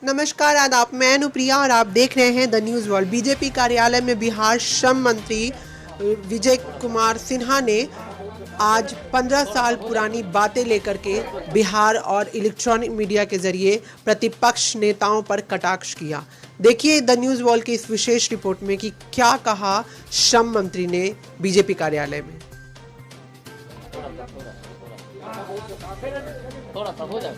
नमस्कार, आदाब। मैं अनुप्रिया और आप देख रहे हैं द न्यूज़ वर्ल्ड। बीजेपी कार्यालय में बिहार श्रम मंत्री विजय कुमार सिन्हा ने आज 15 साल पुरानी बातें लेकर के बिहार और इलेक्ट्रॉनिक मीडिया के जरिए प्रतिपक्ष नेताओं पर कटाक्ष किया। देखिए द न्यूज़ वर्ल्ड की इस विशेष रिपोर्ट में कि क्या कहा श्रम मंत्री ने बीजेपी कार्यालय में। थोड़ा सा हो जाए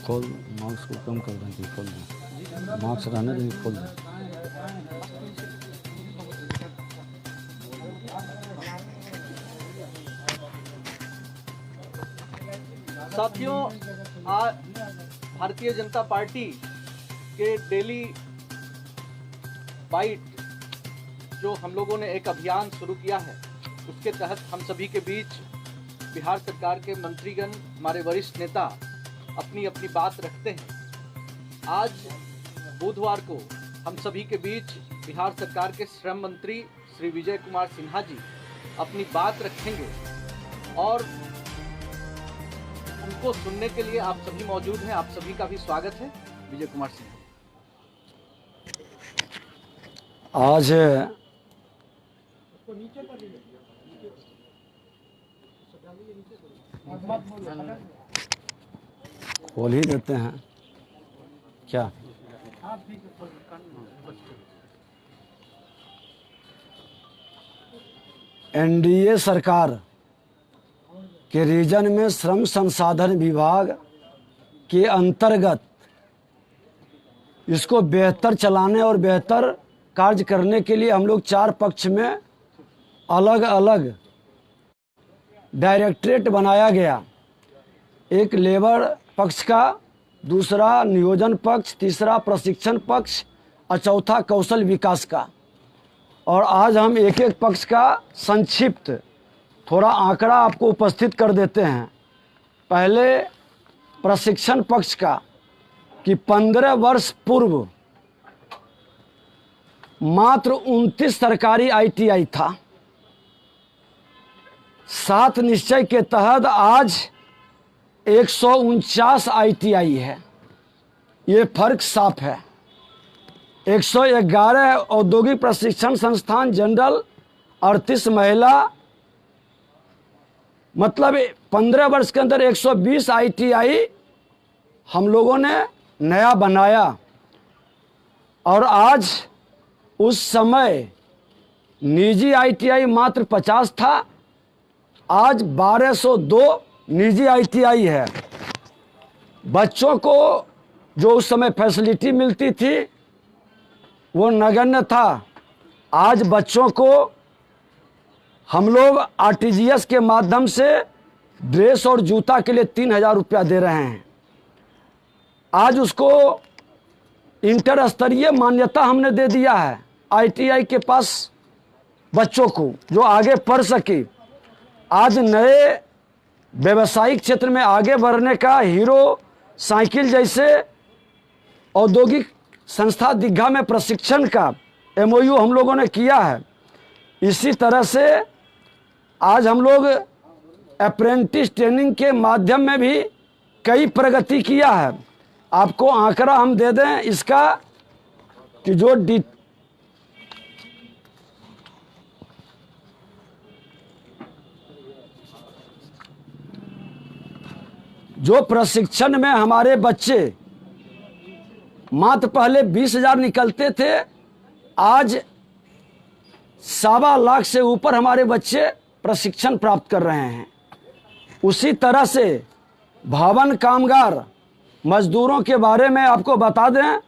खोल मार्क्स को कम कर दें, खोल दें, मार्क्स रहने दें, खोल दें। साथियों, आज भारतीय जनता पार्टी के डेली बाइट जो हम लोगों ने एक अभियान शुरू किया है, उसके तहत हम सभी के बीच बिहार सरकार के मंत्रीगण, हमारे वरिष्ठ नेता अपनी अपनी बात रखते हैं। आज बुधवार को हम सभी के बीच बिहार सरकार के श्रम मंत्री श्री विजय कुमार सिन्हा जी अपनी बात रखेंगे और उनको सुनने के लिए आप सभी मौजूद हैं। आप सभी का भी स्वागत है। विजय कुमार सिन्हा। आज खोल ही देते हैं क्या? एनडीए सरकार के रीजन में श्रम संसाधन विभाग के अंतर्गत इसको बेहतर चलाने और बेहतर कार्य करने के लिए हम लोग चार पक्ष में अलग अलग डायरेक्टरेट बनाया गया। एक लेबर पक्ष का, दूसरा नियोजन पक्ष, तीसरा प्रशिक्षण पक्ष और चौथा कौशल विकास का। और आज हम एक एक पक्ष का संक्षिप्त थोड़ा आंकड़ा आपको उपस्थित कर देते हैं। पहले प्रशिक्षण पक्ष का कि 15 वर्ष पूर्व मात्र 29 सरकारी आईटीआई था। 7 निश्चय के तहत आज 149 आईटीआई है। ये फर्क साफ है। 111 औद्योगिक प्रशिक्षण संस्थान जनरल, 38 महिला, मतलब 15 वर्ष के अंदर 120 आईटीआई हम लोगों ने नया बनाया। और आज उस समय निजी आईटीआई मात्र 50 था, आज 1202 निजी आईटीआई है। बच्चों को जो उस समय फैसिलिटी मिलती थी वो नगण्य था। आज बच्चों को हम लोग आरटीजीएस के माध्यम से ड्रेस और जूता के लिए 3000 रुपया दे रहे हैं। आज उसको इंटर स्तरीय मान्यता हमने दे दिया है आईटीआई के पास बच्चों को, जो आगे पढ़ सके। आज नए व्यवसायिक क्षेत्र में आगे बढ़ने का हीरो साइकिल जैसे औद्योगिक संस्था दीघा में प्रशिक्षण का एमओयू हम लोगों ने किया है। इसी तरह से आज हम लोग अप्रेंटिस ट्रेनिंग के माध्यम में भी कई प्रगति किया है। आपको आंकड़ा हम दे दें इसका कि जो प्रशिक्षण में हमारे बच्चे मात्र पहले 20,000 निकलते थे, आज 1.25 लाख से ऊपर हमारे बच्चे प्रशिक्षण प्राप्त कर रहे हैं। उसी तरह से भवन कामगार मजदूरों के बारे में आपको बता दें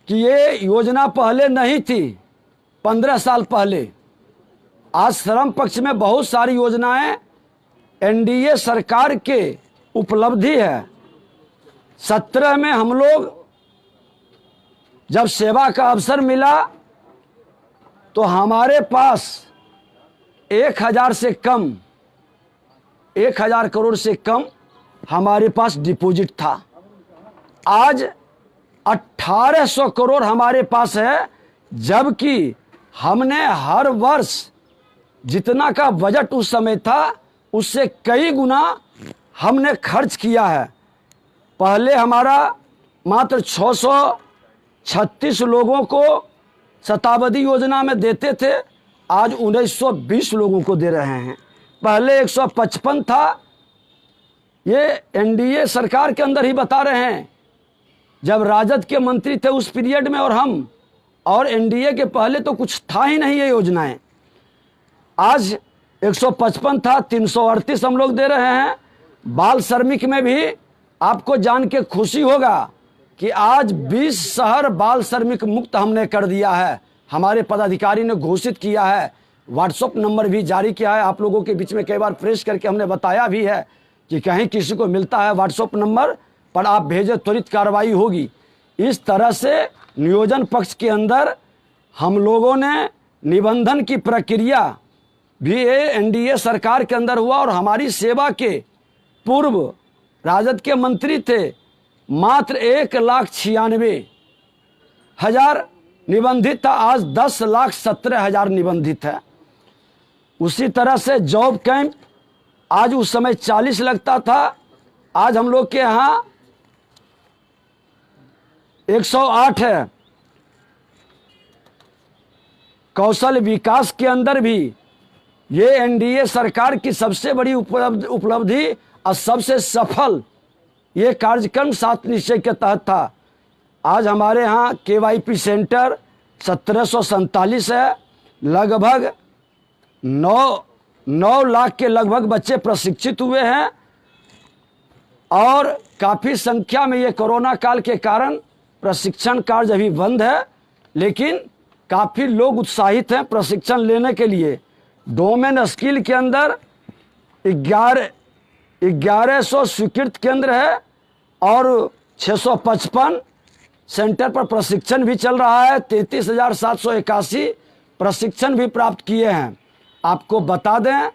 कि ये योजना पहले नहीं थी, 15 साल पहले। आज श्रम पक्ष में बहुत सारी योजनाएं एनडीए सरकार के उपलब्धि है। 17 में हम लोग जब सेवा का अवसर मिला तो हमारे पास 1000 से कम, 1000 करोड़ से कम हमारे पास डिपॉजिट था। आज 1800 करोड़ हमारे पास है, जबकि हमने हर वर्ष जितना का बजट उस समय था उससे कई गुना हमने खर्च किया है। पहले हमारा मात्र 636 लोगों को शताब्दी योजना में देते थे, आज 1920 लोगों को दे रहे हैं। पहले 155 था। ये एनडीए सरकार के अंदर ही बता रहे हैं, जब राजद के मंत्री थे उस पीरियड में और एनडीए के पहले तो कुछ था ही नहीं ये योजनाएं। आज 155 था, 338 हम लोग दे रहे हैं। बाल श्रमिक में भी आपको जान के खुशी होगा कि आज 20 शहर बाल श्रमिक मुक्त हमने कर दिया है। हमारे पदाधिकारी ने घोषित किया है, व्हाट्सएप नंबर भी जारी किया है। आप लोगों के बीच में कई बार प्रेस करके हमने बताया भी है कि कहीं किसी को मिलता है व्हाट्सएप नंबर पर आप भेजें, त्वरित कार्रवाई होगी। इस तरह से नियोजन पक्ष के अंदर हम लोगों ने निबंधन की प्रक्रिया भी एनडीए सरकार के अंदर हुआ और हमारी सेवा के पूर्व राजद के मंत्री थे, मात्र 1,96,000 निबंधित था, आज 10,17,000 निबंधित है। उसी तरह से जॉब कैंप आज उस समय 40 लगता था, आज हम लोग के यहाँ 108 है। कौशल विकास के अंदर भी ये एनडीए सरकार की सबसे बड़ी उपलब्धि और सबसे सफल ये कार्यक्रम 7 निश्चय के तहत था। आज हमारे यहाँ केवाईपी सेंटर 1747 है। लगभग 9 लाख के लगभग बच्चे प्रशिक्षित हुए हैं और काफ़ी संख्या में ये कोरोना काल के कारण प्रशिक्षण कार्य अभी बंद है, लेकिन काफ़ी लोग उत्साहित हैं प्रशिक्षण लेने के लिए। डोमेन स्किल के अंदर 1100 स्वीकृत केंद्र है और 655 सेंटर पर प्रशिक्षण भी चल रहा है। 33,781 प्रशिक्षण भी प्राप्त किए हैं। आपको बता दें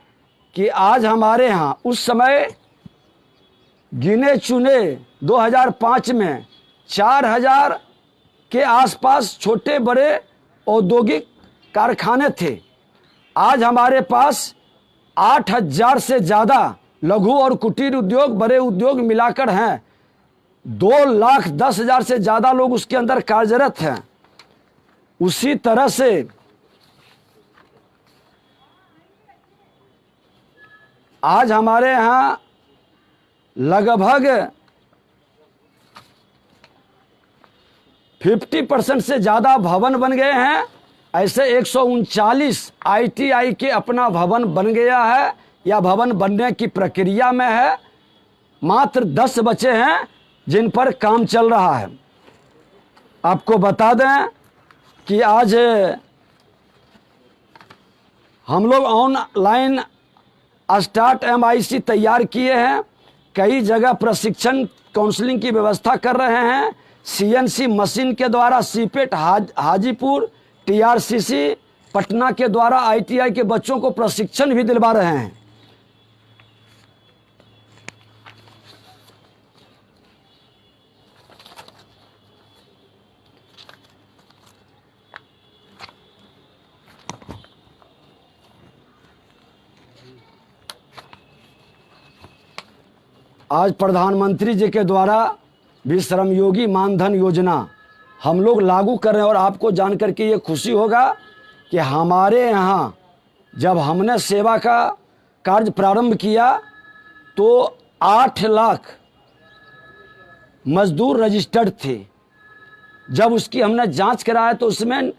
कि आज हमारे यहाँ उस समय गिने चुने 2005 में 4000 के आसपास छोटे बड़े औद्योगिक कारखाने थे। आज हमारे पास 8000 से ज़्यादा लघु और कुटीर उद्योग, बड़े उद्योग मिलाकर हैं। 2,10,000 से ज़्यादा लोग उसके अंदर कार्यरत हैं। उसी तरह से आज हमारे यहाँ लगभग 50% से ज़्यादा भवन बन गए हैं। ऐसे 139 आईटीआई के अपना भवन बन गया है या भवन बनने की प्रक्रिया में है। मात्र 10 बचे हैं जिन पर काम चल रहा है। आपको बता दें कि आज हम लोग ऑनलाइन स्टार्ट MIC तैयार किए हैं। कई जगह प्रशिक्षण काउंसलिंग की व्यवस्था कर रहे हैं। CNC मशीन के द्वारा सीपेट हाजीपुर, TRCC पटना के द्वारा ITI के बच्चों को प्रशिक्षण भी दिलवा रहे हैं। आज प्रधानमंत्री जी के द्वारा भी श्रमयोगी मानधन योजना हम लोग लागू कर रहे हैं और आपको जान करके ये खुशी होगा कि हमारे यहाँ जब हमने सेवा का कार्य प्रारंभ किया तो 8 लाख मजदूर रजिस्टर्ड थे। जब उसकी हमने जांच कराया तो उसमें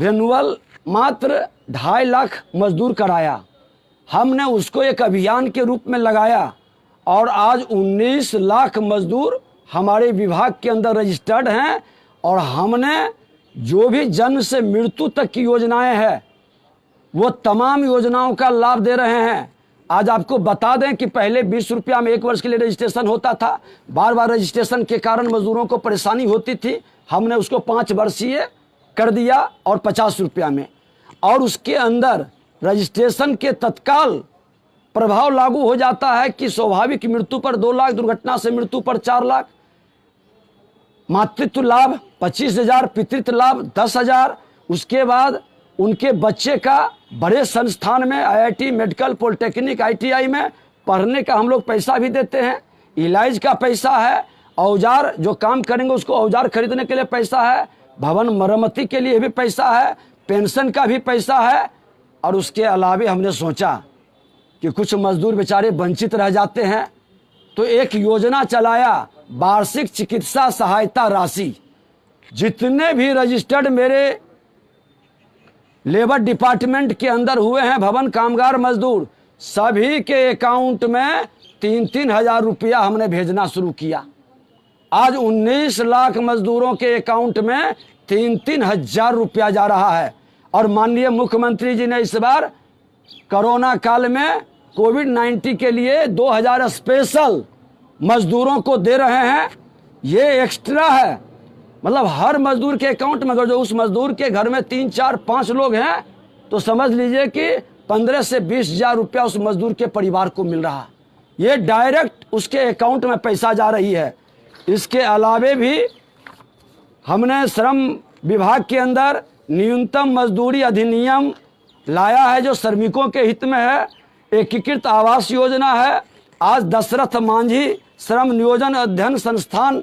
रिन्यूअल मात्र 2.5 लाख मजदूर कराया। हमने उसको एक अभियान के रूप में लगाया और आज 19 लाख मजदूर हमारे विभाग के अंदर रजिस्टर्ड हैं और हमने जो भी जन्म से मृत्यु तक की योजनाएं हैं वो तमाम योजनाओं का लाभ दे रहे हैं। आज आपको बता दें कि पहले 20 रुपया में 1 वर्ष के लिए रजिस्ट्रेशन होता था। बार बार रजिस्ट्रेशन के कारण मजदूरों को परेशानी होती थी। हमने उसको 5 वर्षीय कर दिया और 50 रुपया में, और उसके अंदर रजिस्ट्रेशन के तत्काल प्रभाव लागू हो जाता है कि स्वाभाविक मृत्यु पर 2 लाख, दुर्घटना से मृत्यु पर 4 लाख, मातृत्व लाभ 25,000, पितृत्व लाभ 10,000। उसके बाद उनके बच्चे का बड़े संस्थान में IIT, मेडिकल, पॉलिटेक्निक, ITI में पढ़ने का हम लोग पैसा भी देते हैं। इलाज का पैसा है, औजार जो काम करेंगे उसको औजार खरीदने के लिए पैसा है, भवन मरम्मती के लिए भी पैसा है, पेंशन का भी पैसा है। और उसके अलावा हमने सोचा कि कुछ मजदूर बेचारे वंचित रह जाते हैं, तो एक योजना चलाया, वार्षिक चिकित्सा सहायता राशि। जितने भी रजिस्टर्ड मेरे लेबर डिपार्टमेंट के अंदर हुए हैं भवन कामगार मजदूर, सभी के अकाउंट में 3-3 हज़ार रुपया हमने भेजना शुरू किया। आज 19 लाख मजदूरों के अकाउंट में 3-3 हज़ार रुपया जा रहा है। और माननीय मुख्यमंत्री जी ने इस बार कोरोना काल में कोविड-19 के लिए 2000 स्पेशल मजदूरों को दे रहे हैं। ये एक्स्ट्रा है, मतलब हर मजदूर के अकाउंट में अगर जो उस मजदूर के घर में 3, 4, 5 लोग हैं तो समझ लीजिए कि 15 से 20 हज़ार रुपया उस मजदूर के परिवार को मिल रहा है। ये डायरेक्ट उसके अकाउंट में पैसा जा रही है। इसके अलावे भी हमने श्रम विभाग के अंदर न्यूनतम मजदूरी अधिनियम लाया है जो श्रमिकों के हित में है। एकीकृत आवास योजना है। आज दशरथ मांझी श्रम नियोजन अध्ययन संस्थान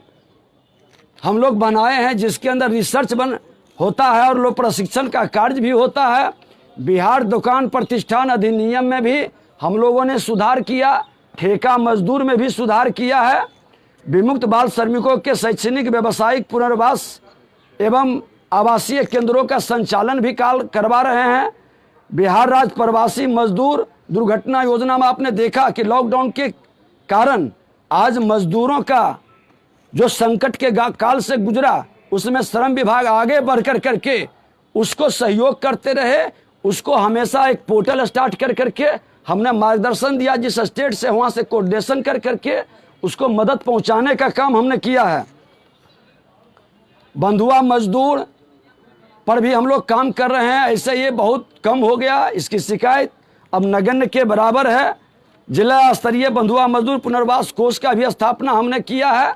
हम लोग बनाए हैं, जिसके अंदर रिसर्च होता है और लोग प्रशिक्षण का कार्य भी होता है। बिहार दुकान प्रतिष्ठान अधिनियम में भी हम लोगों ने सुधार किया, ठेका मजदूर में भी सुधार किया है। विमुक्त बाल श्रमिकों के शैक्षणिक, व्यावसायिक पुनर्वास एवं आवासीय केंद्रों का संचालन भी करवा रहे हैं। बिहार राज्य प्रवासी मजदूर दुर्घटना योजना में आपने देखा कि लॉकडाउन के कारण आज मजदूरों का जो संकट के काल से गुजरा, उसमें श्रम विभाग आगे बढ़कर करके उसको सहयोग करते रहे। उसको हमेशा एक पोर्टल स्टार्ट करके हमने मार्गदर्शन दिया, जिस स्टेट से वहाँ से कोऑर्डिनेशन करके उसको मदद पहुँचाने का काम हमने किया है। बंधुआ मजदूर पर भी हम लोग काम कर रहे हैं। ऐसे ये बहुत कम हो गया, इसकी शिकायत अब नगण्य के बराबर है। जिला स्तरीय बंधुआ मजदूर पुनर्वास कोष का भी स्थापना हमने किया है।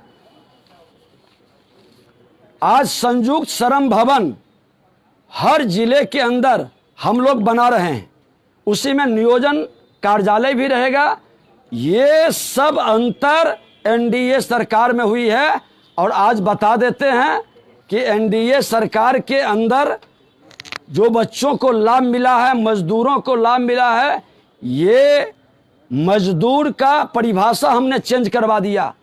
आज संयुक्त श्रम भवन हर जिले के अंदर हम लोग बना रहे हैं, उसी में नियोजन कार्यालय भी रहेगा। ये सब अंतर NDA सरकार में हुई है। और आज बता देते हैं कि NDA सरकार के अंदर जो बच्चों को लाभ मिला है, मजदूरों को लाभ मिला है, ये मजदूर का परिभाषा हमने चेंज करवा दिया।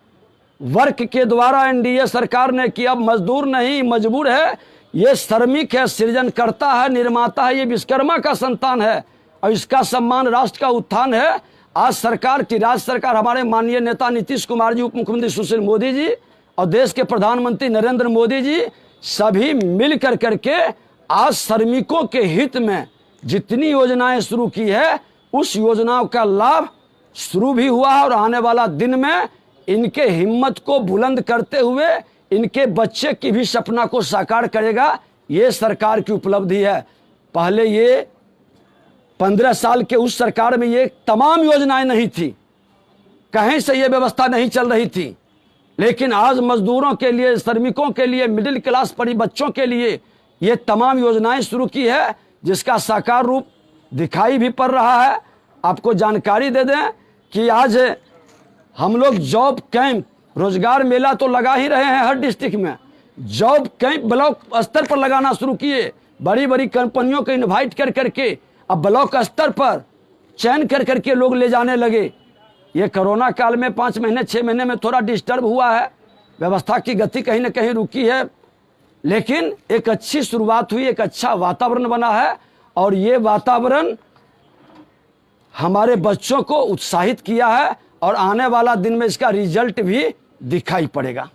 वर्क के द्वारा NDA सरकार ने कि अब मजदूर नहीं मजबूर है, ये श्रमिक है, सृजन करता है, निर्माता है, ये विश्वकर्मा का संतान है और इसका सम्मान राष्ट्र का उत्थान है। आज सरकार की राज्य सरकार, हमारे माननीय नेता नीतीश कुमार जी, उप मुख्यमंत्री सुशील मोदी जी और देश के प्रधानमंत्री नरेंद्र मोदी जी सभी मिल करके आज श्रमिकों के हित में जितनी योजनाएं शुरू की है, उस योजनाओं का लाभ शुरू भी हुआ है और आने वाला दिन में इनके हिम्मत को बुलंद करते हुए इनके बच्चे की भी सपना को साकार करेगा। ये सरकार की उपलब्धि है। पहले ये 15 साल के उस सरकार में ये तमाम योजनाएं नहीं थी, कहीं से ये व्यवस्था नहीं चल रही थी, लेकिन आज मजदूरों के लिए, श्रमिकों के लिए, मिडिल क्लास बच्चों के लिए ये तमाम योजनाएं शुरू की है, जिसका साकार रूप दिखाई भी पड़ रहा है। आपको जानकारी दे दें कि आज हम लोग जॉब कैंप, रोजगार मेला तो लगा ही रहे हैं हर डिस्ट्रिक्ट में। जॉब कैंप ब्लॉक स्तर पर लगाना शुरू किए, बड़ी बड़ी कंपनियों को इनवाइट करके अब ब्लॉक स्तर पर चयन करके लोग ले जाने लगे। ये कोरोना काल में 5 महीने 6 महीने में थोड़ा डिस्टर्ब हुआ है, व्यवस्था की गति कहीं ना कहीं रुकी है, लेकिन एक अच्छी शुरुआत हुई, एक अच्छा वातावरण बना है और ये वातावरण हमारे बच्चों को उत्साहित किया है और आने वाला दिन में इसका रिजल्ट भी दिखाई पड़ेगा।